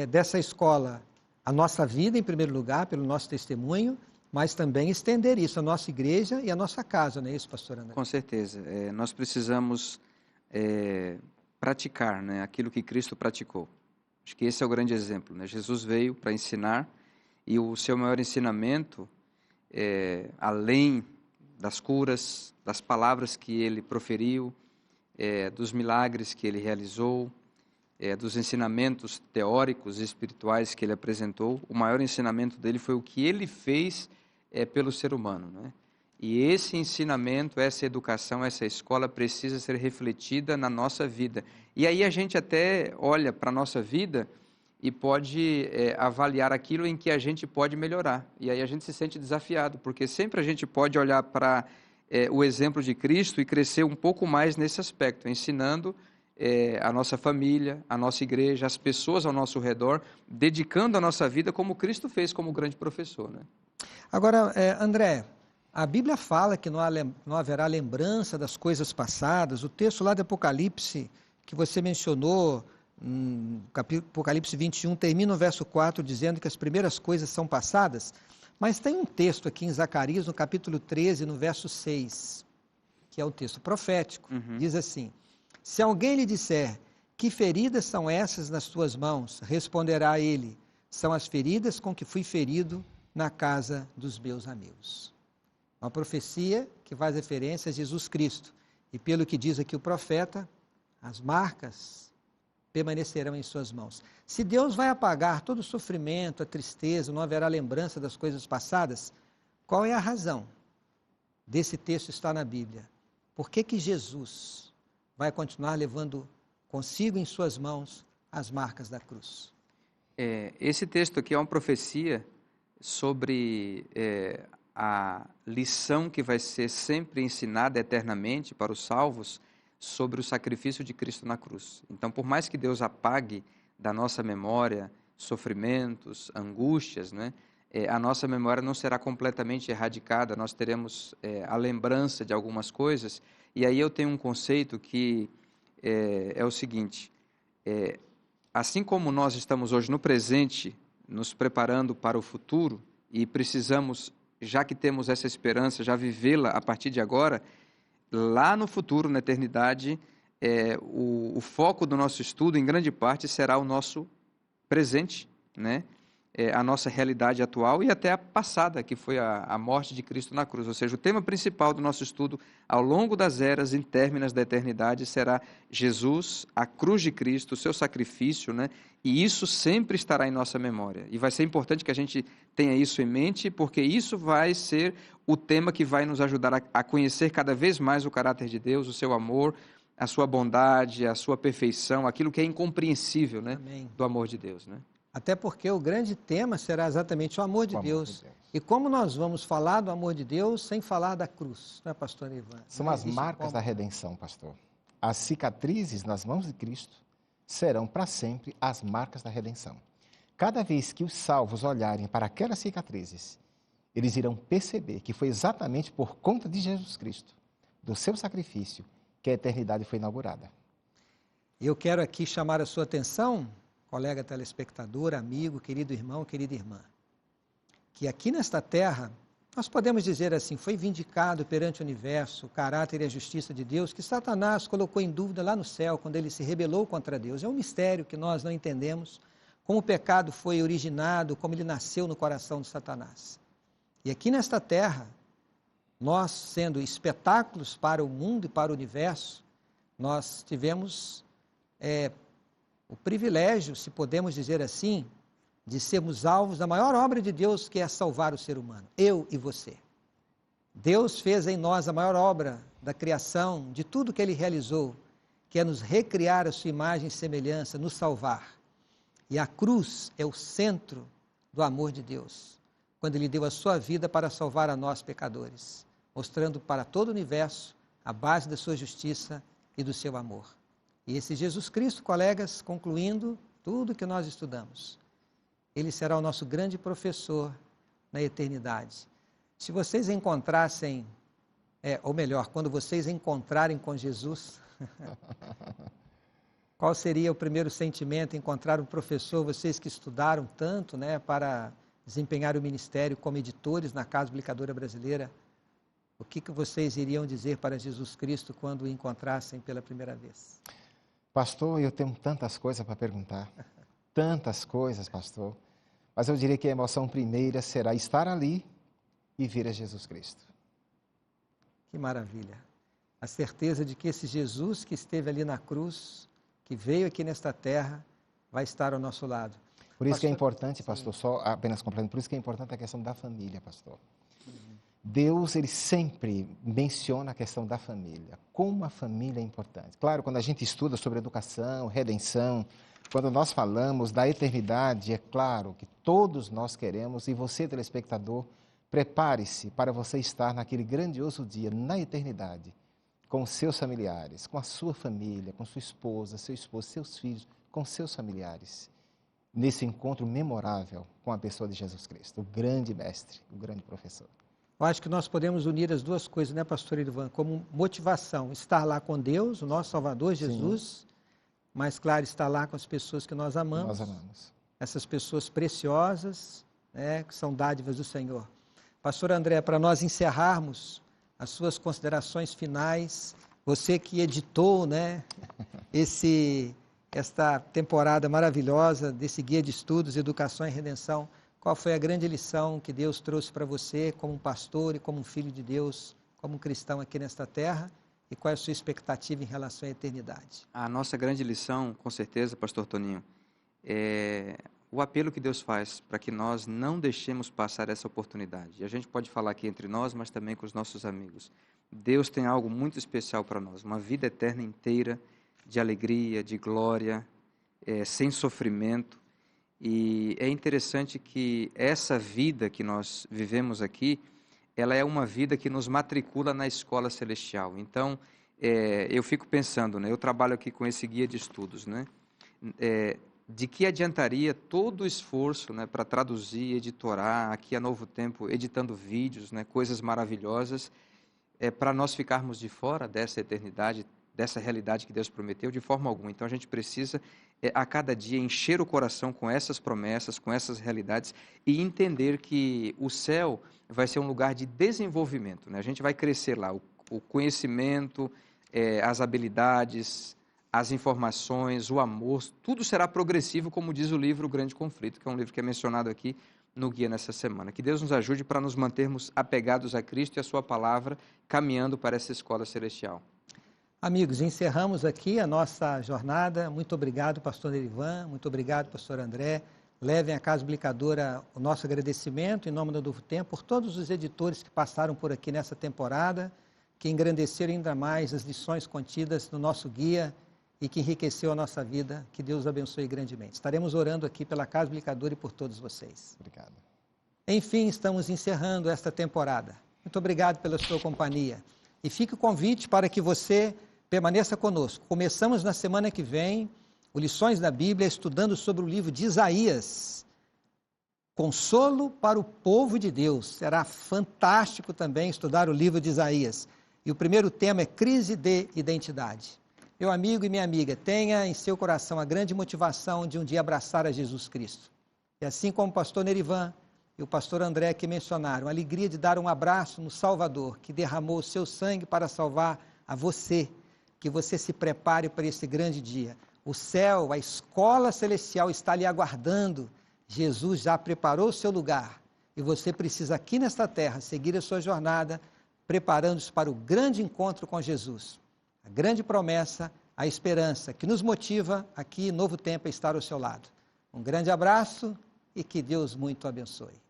dessa escola a nossa vida, em primeiro lugar, pelo nosso testemunho, mas também estender isso à nossa igreja e à nossa casa, não é isso, pastor André? Com certeza. Nós precisamos praticar, né, aquilo que Cristo praticou. Acho que esse é o grande exemplo, né? Jesus veio para ensinar e o seu maior ensinamento, além das curas, das palavras que ele proferiu, dos milagres que ele realizou, dos ensinamentos teóricos e espirituais que ele apresentou, o maior ensinamento dele foi o que ele fez pelo ser humano, né? E esse ensinamento, essa educação, essa escola precisa ser refletida na nossa vida. E aí a gente até olha para a nossa vida e pode avaliar aquilo em que a gente pode melhorar. E aí a gente se sente desafiado, porque sempre a gente pode olhar para o exemplo de Cristo e crescer um pouco mais nesse aspecto, ensinando a nossa família, a nossa igreja, as pessoas ao nosso redor, dedicando a nossa vida como Cristo fez como grande professor, né? Agora, André, a Bíblia fala que não haverá lembrança das coisas passadas. O texto lá de Apocalipse, que você mencionou, Apocalipse 21, termina no verso 4, dizendo que as primeiras coisas são passadas. Mas tem um texto aqui em Zacarias, no capítulo 13, no verso 6, que é o texto profético. Diz assim: se alguém lhe disser, que feridas são essas nas tuas mãos? Responderá ele, são as feridas com que fui ferido na casa dos meus amigos. Uma profecia que faz referência a Jesus Cristo. E pelo que diz aqui o profeta, as marcas permanecerão em suas mãos. Se Deus vai apagar todo o sofrimento, a tristeza, não haverá lembrança das coisas passadas, qual é a razão desse texto estar na Bíblia? Por que que Jesus vai continuar levando consigo em suas mãos as marcas da cruz? Esse texto aqui é uma profecia sobre a lição que vai ser sempre ensinada eternamente para os salvos sobre o sacrifício de Cristo na cruz. Então, por mais que Deus apague da nossa memória sofrimentos, angústias, né, a nossa memória não será completamente erradicada, nós teremos a lembrança de algumas coisas. E aí eu tenho um conceito que é o seguinte: assim como nós estamos hoje no presente, nos preparando para o futuro, e precisamos, já que temos essa esperança, já vivê-la a partir de agora, lá no futuro, na eternidade, o foco do nosso estudo, em grande parte, será o nosso presente, né? A nossa realidade atual e até a passada, que foi a morte de Cristo na cruz. Ou seja, o tema principal do nosso estudo, ao longo das eras intérminas da eternidade, será Jesus, a cruz de Cristo, o seu sacrifício, né? E isso sempre estará em nossa memória. E vai ser importante que a gente tenha isso em mente, porque isso vai ser o tema que vai nos ajudar a conhecer cada vez mais o caráter de Deus, o seu amor, a sua bondade, a sua perfeição, aquilo que é incompreensível, né? Do amor de Deus, né? Até porque o grande tema será exatamente o amor de Deus. E como nós vamos falar do amor de Deus sem falar da cruz, não é, pastor Ivan? São as marcas da redenção, pastor. As cicatrizes nas mãos de Cristo serão para sempre as marcas da redenção. Cada vez que os salvos olharem para aquelas cicatrizes, eles irão perceber que foi exatamente por conta de Jesus Cristo, do seu sacrifício, que a eternidade foi inaugurada. Eu quero aqui chamar a sua atenção, colega telespectador, amigo, querido irmão, querida irmã, que aqui nesta terra, nós podemos dizer assim, foi vindicado perante o universo o caráter e a justiça de Deus, que Satanás colocou em dúvida lá no céu, quando ele se rebelou contra Deus. É um mistério que nós não entendemos, como o pecado foi originado, como ele nasceu no coração de Satanás. E aqui nesta terra, nós sendo espetáculos para o mundo e para o universo, nós tivemos o privilégio, se podemos dizer assim, de sermos alvos da maior obra de Deus, que é salvar o ser humano, eu e você. Deus fez em nós a maior obra da criação, de tudo que Ele realizou, que é nos recriar a sua imagem e semelhança, nos salvar. E a cruz é o centro do amor de Deus, quando Ele deu a sua vida para salvar a nós pecadores, mostrando para todo o universo a base da sua justiça e do seu amor. E esse Jesus Cristo, colegas, concluindo tudo que nós estudamos, Ele será o nosso grande professor na eternidade. Se vocês encontrassem, ou melhor, quando vocês encontrarem com Jesus, qual seria o primeiro sentimento? Encontrar um professor, vocês que estudaram tanto, né, para desempenhar o ministério como editores na Casa Publicadora Brasileira, o que vocês iriam dizer para Jesus Cristo quando o encontrassem pela primeira vez? Pastor, eu tenho tantas coisas para perguntar, tantas coisas, pastor, mas eu diria que a emoção primeira será estar ali e vir a Jesus Cristo. Que maravilha! A certeza de que esse Jesus que esteve ali na cruz, que veio aqui nesta terra, vai estar ao nosso lado. Por isso que é importante, pastor, só apenas completando, por isso que é importante a questão da família, pastor. Deus, Ele sempre menciona a questão da família, como a família é importante. Claro, quando a gente estuda sobre educação, redenção, quando nós falamos da eternidade, é claro que todos nós queremos, e você, telespectador, prepare-se para você estar naquele grandioso dia, na eternidade, com os seus familiares, com a sua família, com sua esposa, seu esposo, seus filhos, com seus familiares, nesse encontro memorável com a pessoa de Jesus Cristo, o grande mestre, o grande professor. Eu acho que nós podemos unir as duas coisas, né, pastor Irivan? Como motivação, estar lá com Deus, o nosso Salvador Jesus, sim, mas, claro, estar lá com as pessoas que nós amamos. Nós amamos. Essas pessoas preciosas, né, que são dádivas do Senhor. Pastor André, para nós encerrarmos as suas considerações finais, você que editou, né, esta temporada maravilhosa desse Guia de Estudos, Educação e Redenção, qual foi a grande lição que Deus trouxe para você como um pastor e como um filho de Deus, como um cristão aqui nesta terra? E qual é a sua expectativa em relação à eternidade? A nossa grande lição, com certeza, pastor Toninho, é o apelo que Deus faz para que nós não deixemos passar essa oportunidade. E a gente pode falar aqui entre nós, mas também com os nossos amigos. Deus tem algo muito especial para nós, uma vida eterna inteira de alegria, de glória, sem sofrimento. E é interessante que essa vida que nós vivemos aqui, ela é uma vida que nos matricula na escola celestial. Então, eu fico pensando, né, eu trabalho aqui com esse guia de estudos, né, de que adiantaria todo o esforço, né, para traduzir, editorar, aqui a Novo Tempo, editando vídeos, né, coisas maravilhosas, para nós ficarmos de fora dessa eternidade, dessa realidade que Deus prometeu, de forma alguma. Então, a gente precisa, a cada dia, encher o coração com essas promessas, com essas realidades, e entender que o céu vai ser um lugar de desenvolvimento, né? A gente vai crescer lá, o conhecimento, as habilidades, as informações, o amor, tudo será progressivo, como diz o livro O Grande Conflito, que é um livro que é mencionado aqui no guia nessa semana. Que Deus nos ajude para nos mantermos apegados a Cristo e a sua palavra, caminhando para essa escola celestial. Amigos, encerramos aqui a nossa jornada. Muito obrigado, pastor Irivan, muito obrigado, pastor André. Levem à Casa Publicadora o nosso agradecimento, em nome do Novo Tempo, por todos os editores que passaram por aqui nessa temporada, que engrandeceram ainda mais as lições contidas no nosso guia e que enriqueceu a nossa vida. Que Deus abençoe grandemente. Estaremos orando aqui pela Casa Publicadora e por todos vocês. Obrigado. Enfim, estamos encerrando esta temporada. Muito obrigado pela sua companhia. E fica o convite para que você permaneça conosco. Começamos na semana que vem o Lições da Bíblia, estudando sobre o livro de Isaías. Consolo para o povo de Deus. Será fantástico também estudar o livro de Isaías. E o primeiro tema é crise de identidade. Meu amigo e minha amiga, tenha em seu coração a grande motivação de um dia abraçar a Jesus Cristo. E assim como o pastor Nerivan e o pastor André que mencionaram, a alegria de dar um abraço no Salvador, que derramou o seu sangue para salvar a você, que você se prepare para esse grande dia. O céu, a escola celestial está lhe aguardando. Jesus já preparou o seu lugar. E você precisa aqui nesta terra seguir a sua jornada, preparando-se para o grande encontro com Jesus. A grande promessa, a esperança que nos motiva aqui, Novo Tempo, a estar ao seu lado. Um grande abraço e que Deus muito abençoe.